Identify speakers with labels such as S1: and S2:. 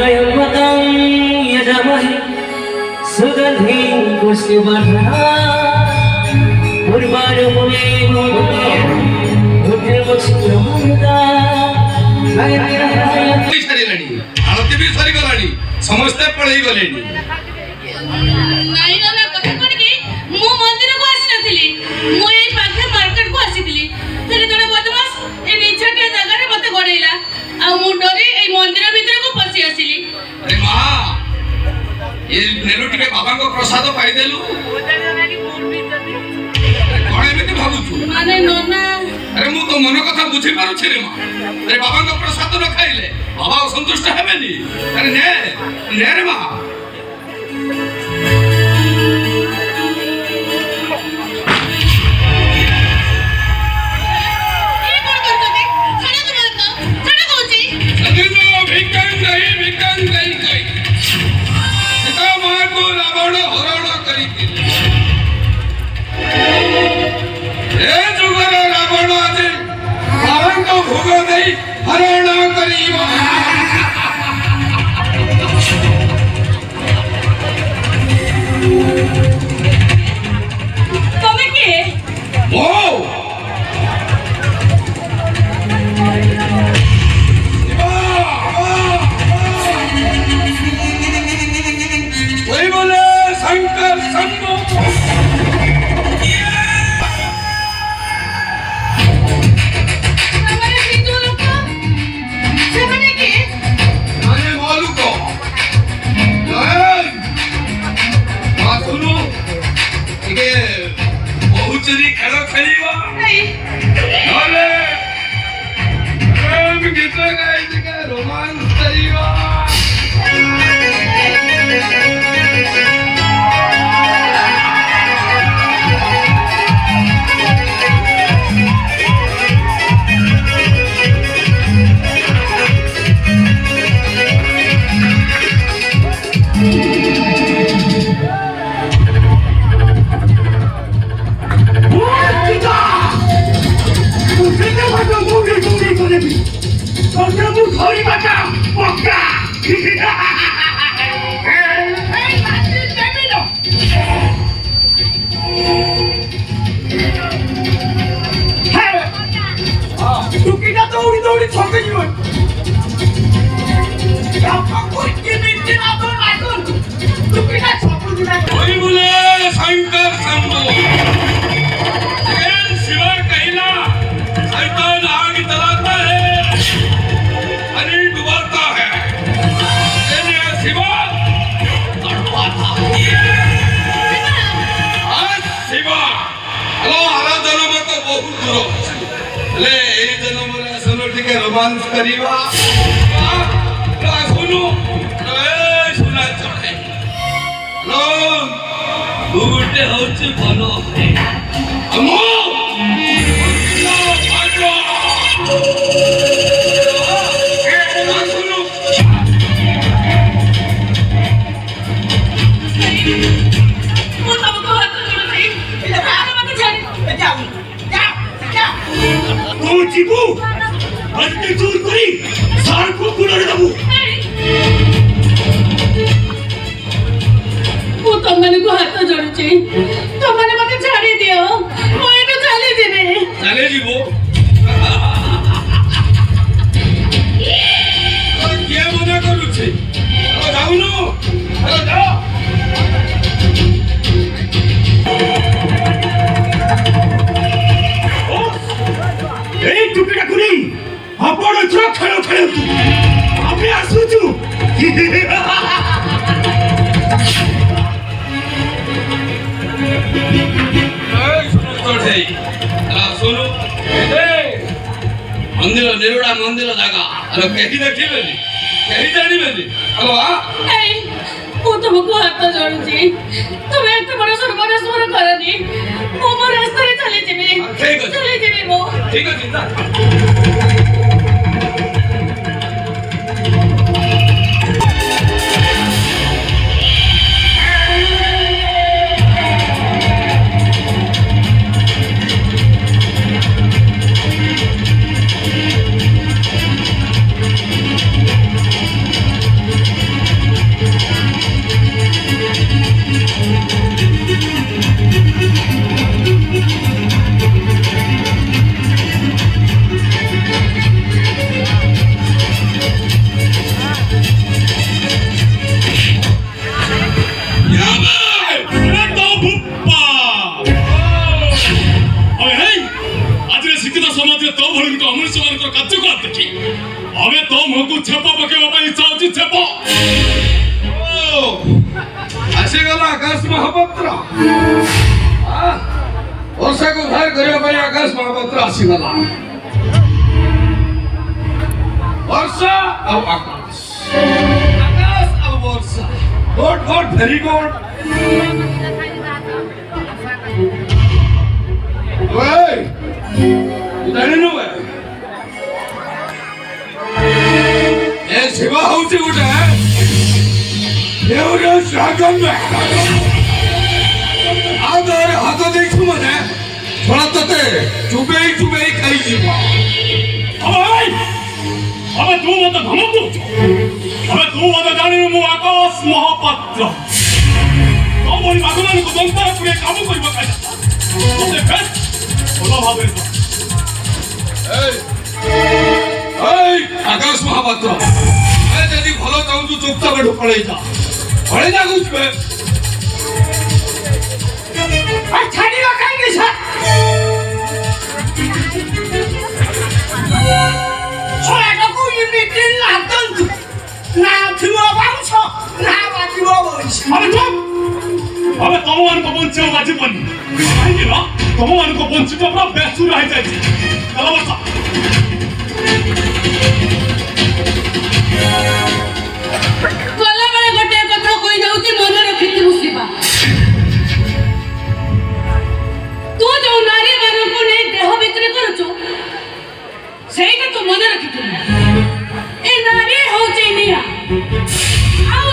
S1: स्वयंवतं यजमहि सुगन्धिं पुष्टिवर्धना उर्वारुमुने
S2: आरती भी सरी गलानी समस्ते पळई गलेनी
S3: नाही ना कथा कोण की मु मंदिर को आसी नथिली मु एई पाखे मार्केट को आसीथिली तेरे जने बदमाश ए निछटे जगह रे मते गडैला आ मु डरी एई मंदिर भीतर को पसी आसीली
S2: अरे मां ये नेलु टिके बाबा को प्रसाद पाई देलु कोणे एमिति भाबुछु
S3: माने नोना
S2: अरे मु तो मन कथा बुझी पारु छी रे मां अरे बाबा को प्रसाद न खाइले बाबा असंतुष्ट हेबेनी अरे ने रे मां रोमांस करिवा सुनु सुना चढ़े लो गुटे होची भलो है अमो सुनु
S3: मु सब को हाथ जोड़छी मते छाड़ी जाऊ जा जा
S4: तू जीबू अजके चूर करी सार को कुड़े दबू
S3: मु तमने को हाथ जोड़छी तमने मते छाड़ी दियो मु एटो चली जिने
S2: चले जीवो और के मना करू छी जाउनु जाओ
S4: ए टुकड़ा कुनी आपण छो खेलो खेलतु आमे आसुचु
S2: सुनो मंदिर निरुड़ा मंदिर जागा अरे कहीं देखिबेनी कहीं जानिबेनी हेलो
S3: ए मु तुमको हाथ जोड़छी तुम एते बड़ सर्वनाश करनी मु मो रास्ता रे चली जिबी चली जिबी मो
S2: ठीक है चिंता ଆସିଗଲା ଆକାଶ ମହାପାତ୍ର। ବର୍ଷାକୁ ଉଦ୍ଧାର କରିବା ପାଇଁ ଆକାଶ ମହାପାତ୍ର ଆସିଗଲା। ବର୍ଷା ଆଉ ଆକାଶ, ଆକାଶ ଆଉ ବର୍ଷା, ଗୁଡ୍ ଗୁଡ୍ ଭେରି ଗୁଡ୍। ଜାଣିନୁ ଏ ଶିବ ହଉଛି ଗୋଟେ ଡ୍ରାଗନ। ଆଉ ତୋର ହାତ ଦେଇଛୁ ମାନେ ଛଡ଼ା ତତେ ଚୁବେଇ ଚୁବେଇ ଖାଇଯିବ।
S4: अबे तू मत धमक दो। अबे तू मत जानी मु आकाश महापात्र। तो मोरी भगवान को दंतर पुरे काबू करबा काज। ओते बेस्ट बोलो भाबे।
S2: এই আকাশ মহাপাত্র, এ যদি ভালো চাহুଛୁ চুপচাপ এঠু পড়ে যা, পড়ে যা বুঝবে।
S1: আর ছাড়িবা কাইকে স্যার ছড়াটাকু এমনিতে লাগতন্তু না থিব বাউছ না বাজিব বইছ।
S4: अबे चुप। अबे तुम मान को बंचे बाजी बनी। काहे ना तुम मान को बंचे तो पूरा बेसुर रह जाई। चलो बसा।
S3: ଗଲା ବେଳେ ଗୋଟେ କଥା କହି ଯାଉଛି ମନେ ରଖିଥିବୁ ଶିବା। ତୁ ଯୋଉ ନାରୀ ମାନଙ୍କୁ ନେଇ ଦେହ ବିକ୍ରି କରୁଛୁ ସେଇଟା ତୁ ମନେ ରଖିଥିବୁ। ଏ ନାରୀ ହଉଛି ନିଆଁ ଆଉ